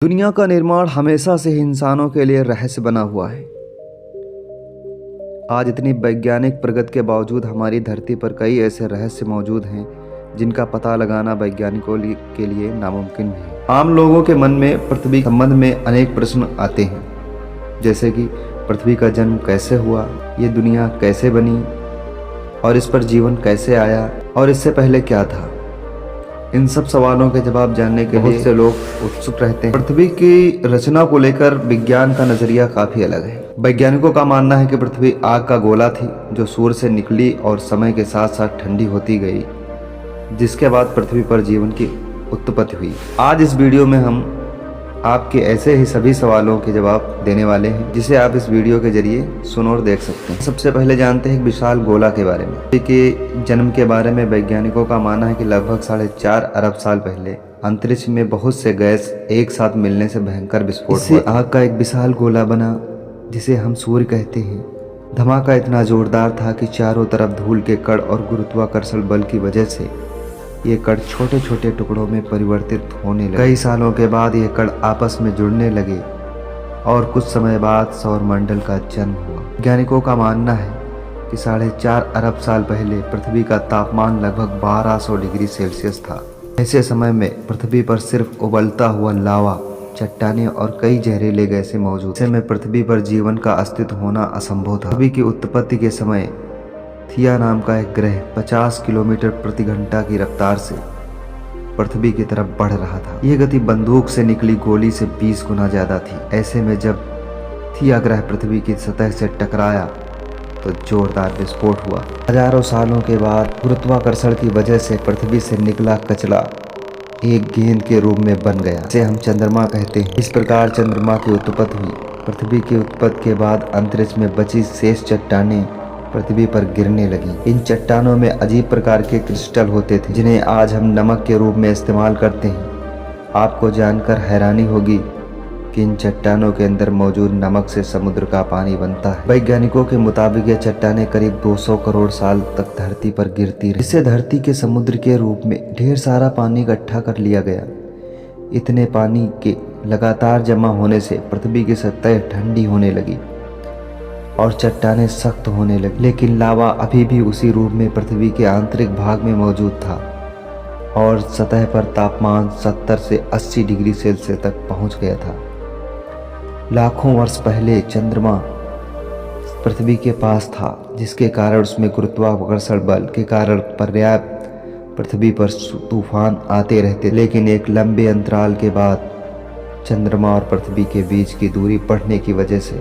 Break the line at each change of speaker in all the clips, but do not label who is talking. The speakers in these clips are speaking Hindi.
दुनिया का निर्माण हमेशा से ही इंसानों के लिए रहस्य बना हुआ है। आज इतनी वैज्ञानिक प्रगति के बावजूद हमारी धरती पर कई ऐसे रहस्य मौजूद हैं जिनका पता लगाना वैज्ञानिकों के लिए नामुमकिन है। आम लोगों के मन में पृथ्वी के संबंध में अनेक प्रश्न आते हैं, जैसे कि पृथ्वी का जन्म कैसे हुआ, ये दुनिया कैसे बनी और इस पर जीवन कैसे आया और इससे पहले क्या था। इन सब सवालों के जवाब जानने के लिए बहुत से लोग उत्सुक रहते हैं। पृथ्वी की रचना को लेकर विज्ञान का नजरिया काफी अलग है। वैज्ञानिकों का मानना है कि पृथ्वी आग का गोला थी जो सूर्य से निकली और समय के साथ साथ ठंडी होती गई, जिसके बाद पृथ्वी पर जीवन की उत्पत्ति हुई। आज इस वीडियो में हम आपके ऐसे ही सभी सवालों के जवाब देने वाले हैं, जिसे आप इस वीडियो के जरिए सुन और देख सकते हैं। सबसे पहले जानते हैं विशाल गोला के बारे में। पृथ्वी के जन्म के बारे में वैज्ञानिकों का मानना है कि लगभग 4.5 अरब साल पहले अंतरिक्ष में बहुत से गैस एक साथ मिलने से भयंकर विस्फोट हुआ। आग का एक विशाल गोला बना जिसे हम सूर्य कहते हैं। धमाका इतना जोरदार था कि चारों तरफ धूल के कण और गुरुत्वाकर्षण बल की वजह से ये कण छोटे छोटे टुकड़ों में परिवर्तित होने लगे। कई सालों के बाद ये कण आपस में जुड़ने लगे और कुछ समय बाद सौरमंडल का जन्म हुआ। वैज्ञानिकों का मानना है कि 4.5 अरब साल पहले पृथ्वी का तापमान लगभग 1200 डिग्री सेल्सियस था। ऐसे समय में पृथ्वी पर सिर्फ उबलता हुआ लावा, चट्टानें और कई जहरीले गैसें मौजूद। ऐसे में पृथ्वी पर जीवन का अस्तित्व होना असंभव था। पृथ्वी की उत्पत्ति के समय थिया नाम का एक ग्रह 50 किलोमीटर प्रति घंटा की रफ्तार से पृथ्वी की तरफ बढ़ रहा था। यह गति बंदूक से निकली गोली से 20 गुना ज्यादा थी। ऐसे में जब थिया ग्रह पृथ्वी की सतह से टकराया तो जोरदार विस्फोट हुआ। हजारों सालों के बाद गुरुत्वाकर्षण की वजह से पृथ्वी से निकला कचरा एक गेंद के रूप में बन गया, जिसे हम चंद्रमा कहते हैं। इस प्रकार चंद्रमा की उत्पत्ति हुई। पृथ्वी की उत्पत्ति के बाद अंतरिक्ष में बची शेष चट्टानें पृथ्वी पर गिरने लगी। इन चट्टानों में अजीब प्रकार के क्रिस्टल होते थे, जिन्हें आज हम नमक के रूप में इस्तेमाल करते हैं। आपको जानकर हैरानी होगी कि इन चट्टानों के अंदर मौजूद नमक से समुद्र का पानी बनता है। वैज्ञानिकों के मुताबिक ये चट्टानें करीब 200 करोड़ साल तक धरती पर गिरती रही। इससे धरती के समुद्र के रूप में ढेर सारा पानी इकट्ठा कर लिया गया। इतने पानी के लगातार जमा होने से पृथ्वी की सतह ठंडी होने लगी और चट्टानें सख्त होने लगी, लेकिन लावा अभी भी उसी रूप में पृथ्वी के आंतरिक भाग में मौजूद था और सतह पर तापमान 70 से 80 डिग्री सेल्सियस तक पहुंच गया था। लाखों वर्ष पहले चंद्रमा पृथ्वी के पास था, जिसके कारण उसमें गुरुत्वाकर्षण बल के कारण पर्याप्त पृथ्वी पर तूफान आते रहते। लेकिन एक लंबे अंतराल के बाद चंद्रमा और पृथ्वी के बीच की दूरी बढ़ने की वजह से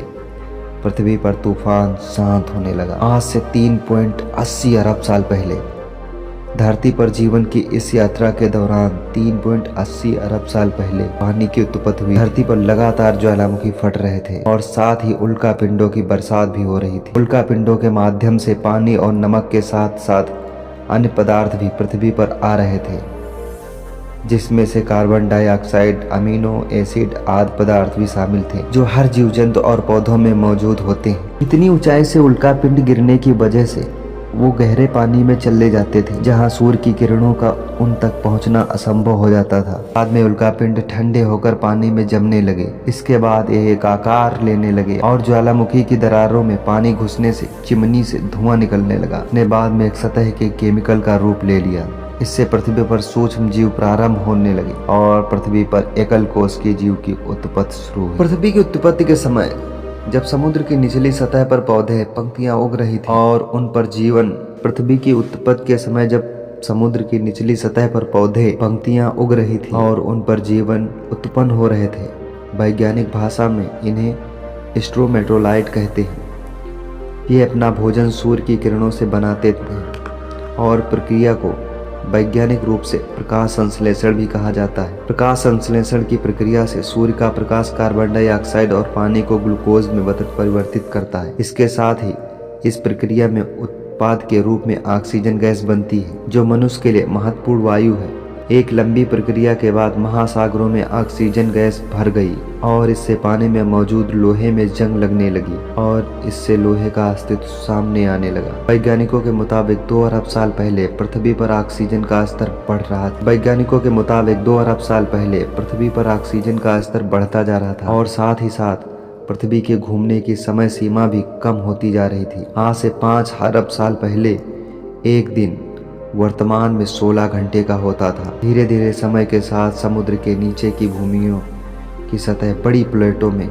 पृथ्वी पर तूफान शांत होने लगा। आज से 3.80 अरब साल पहले धरती पर जीवन की इस यात्रा के दौरान 3.80 अरब साल पहले पानी की उत्पत्ति हुई। धरती पर लगातार ज्वालामुखी फट रहे थे और साथ ही उल्का पिंडों की बरसात भी हो रही थी। उल्का पिंडों के माध्यम से पानी और नमक के साथ साथ अन्य पदार्थ भी पृथ्वी पर आ रहे थे, जिसमें से कार्बन डाइऑक्साइड, अमीनो एसिड आदि पदार्थ भी शामिल थे, जो हर जीव जंतु और पौधों में मौजूद होते हैं। इतनी ऊंचाई से उल्का पिंड गिरने की वजह से वो गहरे पानी में चले जाते थे, जहां सूर्य की किरणों का उन तक पहुंचना असंभव हो जाता था। बाद में उल्का पिंड ठंडे होकर पानी में जमने लगे। इसके बाद ये एक आकार लेने लगे और ज्वालामुखी की दरारों में पानी घुसने से चिमनी से धुआं निकलने लगा। ने बाद में एक सतह के केमिकल का रूप ले लिया। इससे पृथ्वी पर सूक्ष्म जीव प्रारंभ होने लगे और पृथ्वी पर एकल कोश के जीव की उत्पत्ति शुरू हुई। पृथ्वी की उत्पत्ति के समय जब समुद्र की निचली सतह पर पौधे पंक्तियां उग रही थी और उन पर जीवन पृथ्वी की उत्पत्ति के समय जब समुद्र की निचली सतह पर पौधे पंक्तियां उग रही थी और उन पर जीवन उत्पन्न हो रहे थे। वैज्ञानिक भाषा में इन्हें स्ट्रोमेटोलाइट कहते हैं। ये अपना भोजन सूर्य की किरणों से बनाते थे और प्रक्रिया को वैज्ञानिक रूप से प्रकाश संश्लेषण भी कहा जाता है। प्रकाश संश्लेषण की प्रक्रिया से सूर्य का प्रकाश कार्बन डाइऑक्साइड और पानी को ग्लूकोज में परिवर्तित करता है। इसके साथ ही इस प्रक्रिया में उत्पाद के रूप में ऑक्सीजन गैस बनती है, जो मनुष्य के लिए महत्वपूर्ण वायु है। एक लंबी प्रक्रिया के बाद महासागरों में ऑक्सीजन गैस भर गई और इससे पानी में मौजूद लोहे में जंग लगने लगी और इससे लोहे का अस्तित्व सामने आने लगा। वैज्ञानिकों के मुताबिक 2 अरब साल पहले पृथ्वी पर ऑक्सीजन का स्तर बढ़ रहा था। वैज्ञानिकों के मुताबिक 2 अरब साल पहले पृथ्वी पर ऑक्सीजन का स्तर बढ़ता जा रहा था और साथ ही साथ पृथ्वी के घूमने की समय सीमा भी कम होती जा रही थी। आज से 5 अरब साल पहले एक दिन वर्तमान में 16 घंटे का होता था। धीरे धीरे समय के साथ समुद्र के नीचे की भूमियों की सतह बड़ी प्लेटों में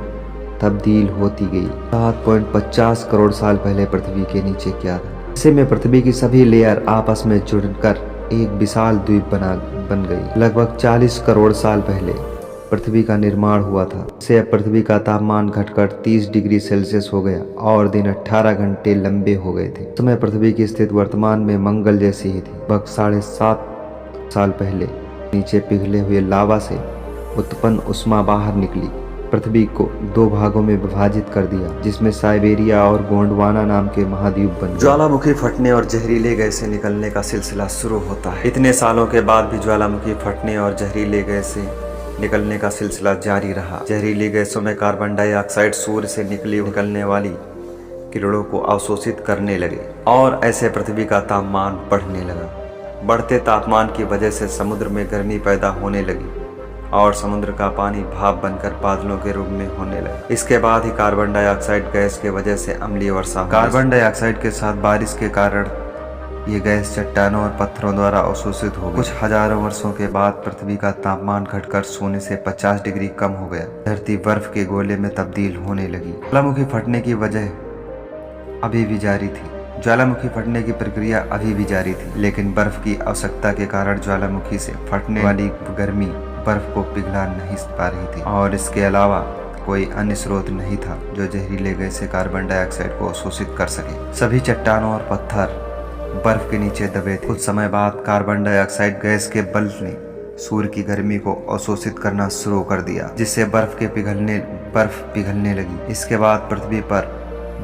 तब्दील होती गई। 7.50 करोड़ साल पहले पृथ्वी के नीचे क्या था, ऐसे में पृथ्वी की सभी लेयर आपस में जुड़कर एक विशाल द्वीप बन गई। लगभग 40 करोड़ साल पहले पृथ्वी का निर्माण हुआ था। इससे अब पृथ्वी का तापमान घटकर 30 डिग्री सेल्सियस हो गया और दिन 18 घंटे लंबे हो गए थे। उस समय पृथ्वी की स्थिति वर्तमान में मंगल जैसी ही थी। लगभग 7.5 साल पहले नीचे पिघले हुए लावा से उत्पन्न उष्मा बाहर निकली, पृथ्वी को 2 भागों में विभाजित कर दिया, जिसमें साइबेरिया और गोंडवाना नाम के महाद्वीप बन गए। ज्वालामुखी फटने और जहरीले गैसें निकलने का सिलसिला शुरू होता है। इतने सालों के बाद भी ज्वालामुखी फटने और जहरीले गैसें निकलने का सिलसिला जारी रहा। जहरीली गैसों में कार्बन डाइऑक्साइड सूर्य से निकलने वाली किरणों को अवशोषित करने लगे और ऐसे पृथ्वी का तापमान बढ़ने लगा। बढ़ते तापमान की वजह से समुद्र में गर्मी पैदा होने लगी और समुद्र का पानी भाप बनकर बादलों के रूप में होने लगा। इसके बाद ही कार्बन डाइऑक्साइड गैस के वजह से अम्लीय वर्षा। कार्बन डाइऑक्साइड के साथ बारिश के कारण ये गैस चट्टानों और पत्थरों द्वारा अवशोषित हो गई। कुछ हजारों वर्षों के बाद पृथ्वी का तापमान घटकर शून्य से 50 डिग्री कम हो गया। धरती बर्फ के गोले में तब्दील होने लगी। ज्वालामुखी फटने की वजह अभी भी जारी थी। ज्वालामुखी फटने की प्रक्रिया अभी भी जारी थी, लेकिन बर्फ की आवश्यकता के कारण ज्वालामुखी से फटने वाली गर्मी बर्फ को पिघला नहीं पा रही थी और इसके अलावा कोई अन्य स्रोत नहीं था जो जहरीले गैस से कार्बन डाइऑक्साइड को अवशोषित कर सके। सभी चट्टानों और पत्थर बर्फ के नीचे दबे थे। कुछ समय बाद कार्बन डाइऑक्साइड गैस के बल ने सूर्य की गर्मी को अवशोषित करना शुरू कर दिया, जिससे बर्फ पिघलने लगी। इसके बाद पृथ्वी पर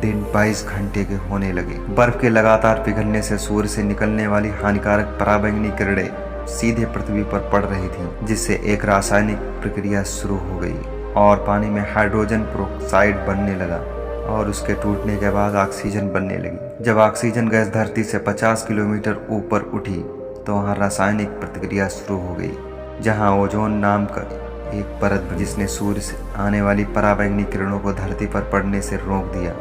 दिन 22 घंटे के होने लगे। बर्फ के लगातार पिघलने से सूर्य से निकलने वाली हानिकारक पराबैंगनी किरणें सीधे पृथ्वी पर पड़ रही थी, जिससे एक रासायनिक प्रक्रिया शुरू हो गई और पानी में हाइड्रोजन पेरोक्साइड बनने लगा और उसके टूटने के बाद ऑक्सीजन बनने लगी। जब ऑक्सीजन गैस धरती से 50 किलोमीटर ऊपर उठी तो वहाँ रासायनिक प्रतिक्रिया शुरू हो गई, जहाँ ओजोन नाम का एक परत बनी, जिसने सूर्य से आने वाली पराबैंगनी किरणों को धरती पर पड़ने से रोक दिया।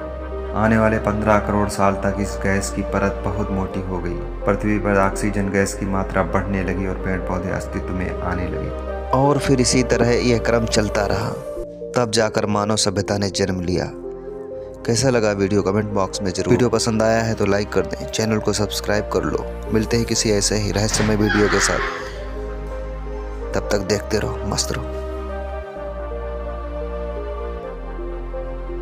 आने वाले 15 करोड़ साल तक इस गैस की परत बहुत मोटी हो गई। पृथ्वी पर ऑक्सीजन गैस की मात्रा बढ़ने लगी और पेड़ पौधे अस्तित्व में आने लगे
और फिर इसी तरह यह क्रम चलता रहा। तब जाकर मानव सभ्यता ने जन्म लिया। कैसा लगा वीडियो कमेंट बॉक्स में जरूर। वीडियो पसंद आया है तो लाइक कर दें, चैनल को सब्सक्राइब कर लो। मिलते हैं किसी ऐसे ही रहस्यमय वीडियो के साथ। तब तक देखते रहो, मस्त रहो।